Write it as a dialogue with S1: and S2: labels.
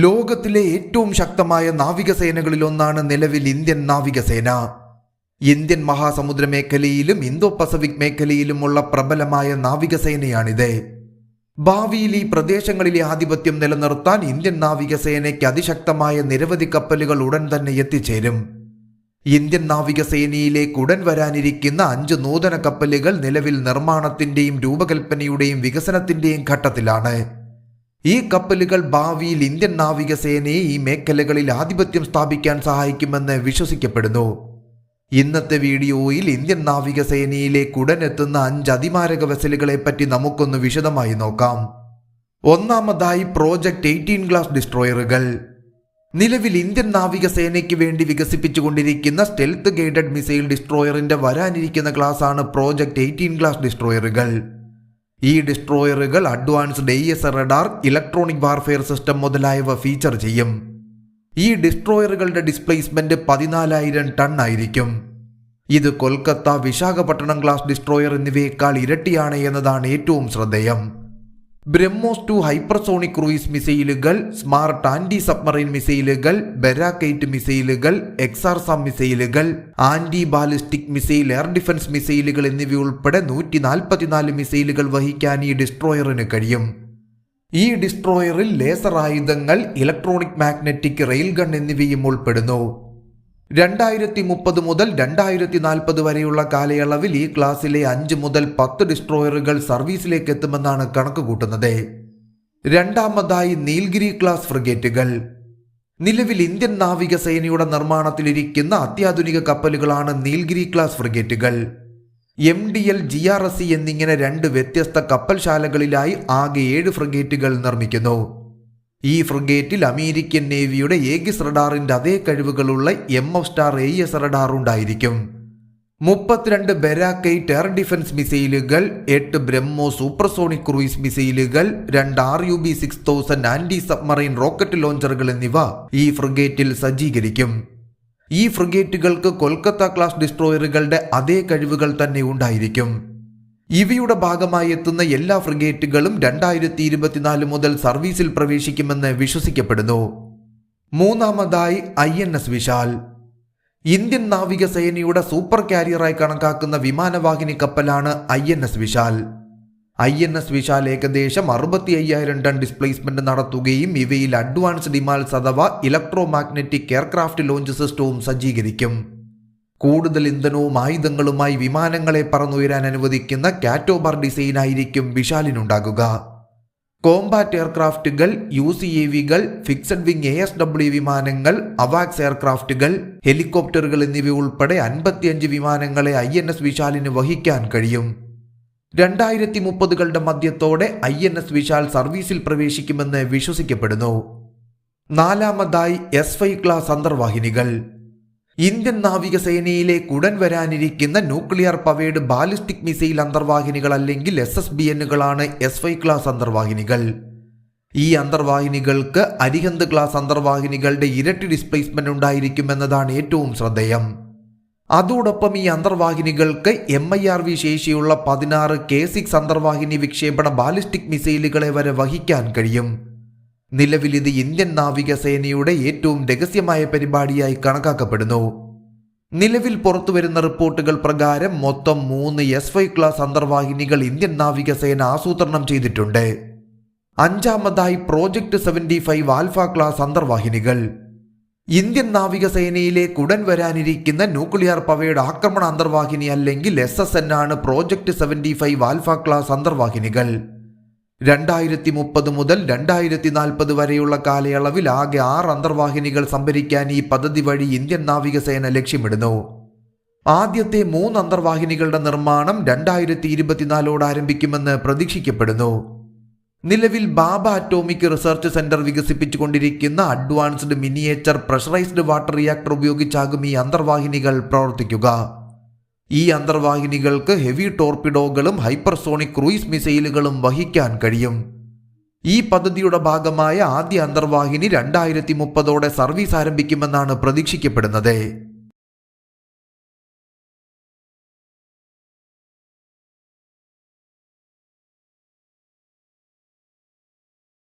S1: ലോകത്തിലെ ഏറ്റവും ശക്തമായ നാവികസേനകളിലൊന്നാണ് നിലവിൽ ഇന്ത്യൻ നാവികസേന. ഇന്ത്യൻ മഹാസമുദ്ര മേഖലയിലും ഇന്തോ പസഫിക് മേഖലയിലുമുള്ള പ്രബലമായ നാവികസേനയാണിത്. ഭാവിയിൽ ഈ പ്രദേശങ്ങളിലെ ആധിപത്യം നിലനിർത്താൻ ഇന്ത്യൻ നാവികസേനയ്ക്ക് അതിശക്തമായ നിരവധി കപ്പലുകൾ ഉടൻ തന്നെ എത്തിച്ചേരും. ഇന്ത്യൻ നാവികസേനയിലേക്ക് ഉടൻ വരാനിരിക്കുന്ന 5 നൂതന കപ്പലുകൾ നിലവിൽ നിർമ്മാണത്തിന്റെയും രൂപകൽപ്പനയുടെയും വികസനത്തിന്റെയും ഘട്ടത്തിലാണ്. ഈ കപ്പലുകൾ ഭാവിയിൽ ഇന്ത്യൻ നാവികസേനയെ ഈ മേഖലകളിൽ ആധിപത്യം സ്ഥാപിക്കാൻ സഹായിക്കുമെന്ന് വിശ്വസിക്കപ്പെടുന്നു. ഇന്നത്തെ വീഡിയോയിൽ ഇന്ത്യൻ നാവികസേനയിലേക്ക് ഉടനെത്തുന്ന 5 അതിമാരക വെസലുകളെ പറ്റി നമുക്കൊന്ന് വിശദമായി നോക്കാം. ഒന്നാമതായി പ്രോജക്റ്റ് 18 ക്ലാസ് ഡിസ്ട്രോയറുകൾ. നിലവിൽ ഇന്ത്യൻ നാവികസേനയ്ക്ക് വേണ്ടി വികസിപ്പിച്ചുകൊണ്ടിരിക്കുന്ന സ്റ്റെൽത്ത് ഗൈഡഡ് മിസൈൽ ഡിസ്ട്രോയറിന്റെ വരാനിരിക്കുന്ന ക്ലാസ്സാണ് പ്രോജക്റ്റ് 18 ക്ലാസ് ഡിസ്ട്രോയറുകൾ. ഈ ഡിസ്ട്രോയറുകൾ advanced AESA radar, electronic warfare system മുതലായവ ഫീച്ചർ ചെയ്യും. ഈ ഡിസ്ട്രോയറുകളുടെ ഡിസ്പ്ലേസ്മെന്റ് 14,000 ടൺ ആയിരിക്കും. ഇത് കൊൽക്കത്ത, വിശാഖപട്ടണം ക്ലാസ് ഡിസ്ട്രോയർ എന്നിവയേക്കാൾ ഇരട്ടിയാണ് എന്നതാണ് ഏറ്റവും ശ്രദ്ധേയം. ബ്രഹ്മോസ് 2 ഹൈപ്പർസോണിക് ക്രൂയിസ് മിസൈലുകൾ, സ്മാർട്ട് ആന്റി സബ്മറൈൻ മിസൈലുകൾ, ബെരാക്കൈറ്റ് മിസൈലുകൾ, എക്സാർസാം മിസൈലുകൾ, anti ballistic missile, air defence മിസൈലുകൾ എന്നിവയുൾപ്പെടെ 144 മിസൈലുകൾ വഹിക്കാൻ ഈ ഡിസ്ട്രോയറിന് കഴിയും. ഈ ഡിസ്ട്രോയറിൽ ലേസർ ആയുധങ്ങൾ, ഇലക്ട്രോണിക് മാഗ്നറ്റിക് റെയിൽ ഗൺ എന്നിവയും ഉൾപ്പെടുന്നു. 2030 മുതൽ 2040 വരെയുള്ള കാലയളവിൽ ഈ ക്ലാസ്സിലെ 5 മുതൽ 10 ഡിസ്ട്രോയറുകൾ സർവീസിലേക്ക് എത്തുമെന്നാണ് കണക്കുകൂട്ടുന്നത്. രണ്ടാമതായി നീൽഗിരി ക്ലാസ് ഫ്രിഗേറ്റുകൾ. നിലവിൽ ഇന്ത്യൻ നാവികസേനയുടെ നിർമ്മാണത്തിലിരിക്കുന്ന അത്യാധുനിക കപ്പലുകളാണ് നീൽഗിരി ക്ലാസ് ഫ്രിഗേറ്റുകൾ. MDL, GRSC എന്നിങ്ങനെ 2 വ്യത്യസ്ത കപ്പൽശാലകളിലായി ആകെ 7 ഫ്രിഗേറ്റുകൾ നിർമ്മിക്കുന്നു. ഈ ഫ്രിഗേറ്റിൽ അമേരിക്കൻ നേവിയുടെ ഏഗിസ് റഡാറിന്റെ അതേ കഴിവുകളുള്ള MF സ്റ്റാർ AESA റഡാർ ഉണ്ടായിരിക്കും. 32 ബെരാക്കൈറ്റ് എയർ ഡിഫൻസ് മിസൈലുകൾ, 8 ബ്രഹ്മോസ് സൂപ്പർസോണിക് ക്രൂയിസ് മിസൈലുകൾ, 2 RUB-6000 ആന്റി സബ്മറൈൻ റോക്കറ്റ് ലോഞ്ചറുകൾ എന്നിവ ഈ ഫ്രിഗേറ്റിൽ സജ്ജീകരിക്കും. ഈ ഫ്രിഗേറ്റുകൾക്ക് കൊൽക്കത്ത ക്ലാസ് ഡിസ്ട്രോയറുകളുടെ അതേ കഴിവുകൾ തന്നെ ഉണ്ടായിരിക്കും. ഇവയുടെ ഭാഗമായി എത്തുന്ന എല്ലാ ഫ്രിഗേറ്റുകളും 2024 മുതൽ സർവീസിൽ പ്രവേശിക്കുമെന്ന് വിശ്വസിക്കപ്പെടുന്നു. മൂന്നാമതായി INS വിശാൽ. ഇന്ത്യൻ നാവികസേനയുടെ സൂപ്പർ കാരിയറായി കണക്കാക്കുന്ന വിമാനവാഹിനി കപ്പലാണ് INS വിശാൽ. INS വിശാൽ ഏകദേശം 65,000 ടൺ ഡിസ്പ്ലേസ്മെന്റ് നടത്തുകയും ഇവയിൽ അഡ്വാൻസ്ഡ് ഇമാൽസ് അഥവാ ഇലക്ട്രോ മാഗ്നറ്റിക് എയർക്രാഫ്റ്റ് ലോഞ്ച് സിസ്റ്റവും സജ്ജീകരിക്കും. കൂടുതൽ ഇന്ധനവും ആയുധങ്ങളുമായി വിമാനങ്ങളെ പറന്നുയരാൻ അനുവദിക്കുന്ന കാറ്റോബാർ ഡിസൈൻ ആയിരിക്കും വിശാലിനുണ്ടാകുക. കോംബാറ്റ് എയർക്രാഫ്റ്റുകൾ, UCAVകൾ, ഫിക്സഡ് വിങ് ASW വിമാനങ്ങൾ, അവാക്സ് എയർക്രാഫ്റ്റുകൾ, ഹെലികോപ്റ്ററുകൾ എന്നിവ ഉൾപ്പെടെ 55 വിമാനങ്ങളെ INS വിശാലിന് വഹിക്കാൻ കഴിയും. 2030കളുടെ മധ്യത്തോടെ INS വിശാൽ സർവീസിൽ പ്രവേശിക്കുമെന്ന് വിശ്വസിക്കപ്പെടുന്നു. നാലാമതായി S5 ക്ലാസ് അന്തർവാഹിനികൾ. ഇന്ത്യൻ നാവികസേനയിലേക്ക് ഉടൻ വരാനിരിക്കുന്ന ന്യൂക്ലിയർ പവേഡ് ബാലിസ്റ്റിക് മിസൈൽ അന്തർവാഹിനികൾ അല്ലെങ്കിൽ SSBNകളാണ് S5 ക്ലാസ് അന്തർവാഹിനികൾ. ഈ അന്തർവാഹിനികൾക്ക് അരിഹന്ത് ക്ലാസ് അന്തർവാഹിനികളുടെ ഇരട്ടി ഡിസ്പ്ലേസ്മെന്റ് ഉണ്ടായിരിക്കുമെന്നതാണ് ഏറ്റവും ശ്രദ്ധേയം. അതോടൊപ്പം ഈ അന്തർവാഹിനികൾക്ക് MIRV ശേഷിയുള്ള 16 K6 അന്തർവാഹിനി വിക്ഷേപണ ബാലിസ്റ്റിക് മിസൈലുകളെ വരെ വഹിക്കാൻ കഴിയും. നിലവിൽ ഇത് ഇന്ത്യൻ നാവികസേനയുടെ ഏറ്റവും രഹസ്യമായ പരിപാടിയായി കണക്കാക്കപ്പെടുന്നു. നിലവിൽ പുറത്തുവരുന്ന റിപ്പോർട്ടുകൾ പ്രകാരം മൊത്തം 3 S5 ക്ലാസ് അന്തർവാഹിനികൾ ഇന്ത്യൻ നാവികസേന ആസൂത്രണം ചെയ്തിട്ടുണ്ട്. അഞ്ചാമതായി പ്രോജക്റ്റ് 75 ആൽഫ ക്ലാസ് അന്തർവാഹിനികൾ. ഇന്ത്യൻ നാവികസേനയിലേക്ക് ഉടൻ വരാനിരിക്കുന്ന ന്യൂക്ലിയർ പവേഡ് ആക്രമണ അന്തർവാഹിനി അല്ലെങ്കിൽ SSN ആണ് പ്രോജക്റ്റ് 75 ആൽഫ ക്ലാസ് അന്തർവാഹിനികൾ. 2030 മുതൽ 2040 വരെയുള്ള കാലയളവിൽ ആകെ 6 അന്തർവാഹിനികൾ സംഭരിക്കാൻ ഈ പദ്ധതി വഴി ഇന്ത്യൻ നാവികസേന ലക്ഷ്യമിടുന്നു. ആദ്യത്തെ 3 അന്തർവാഹിനികളുടെ നിർമ്മാണം 2024 ആരംഭിക്കുമെന്ന് പ്രതീക്ഷിക്കപ്പെടുന്നു. നിലവിൽ ബാബ അറ്റോമിക് റിസർച്ച് സെന്റർ വികസിപ്പിച്ചുകൊണ്ടിരിക്കുന്ന advanced miniature pressurised water reactor ഉപയോഗിച്ചാകും ഈ അന്തർവാഹിനികൾ പ്രവർത്തിക്കുക. ഈ അന്തർവാഹിനികൾക്ക് ഹെവി ടോർപിഡോകളും ഹൈപ്പർസോണിക് ക്രൂയിസ് മിസൈലുകളും വഹിക്കാൻ കഴിയും. ഈ പദ്ധതിയുടെ ഭാഗമായ ആദ്യ അന്തർവാഹിനി 2030ഓടെ സർവീസ് ആരംഭിക്കുമെന്നാണ് പ്രതീക്ഷിക്കപ്പെടുന്നത്.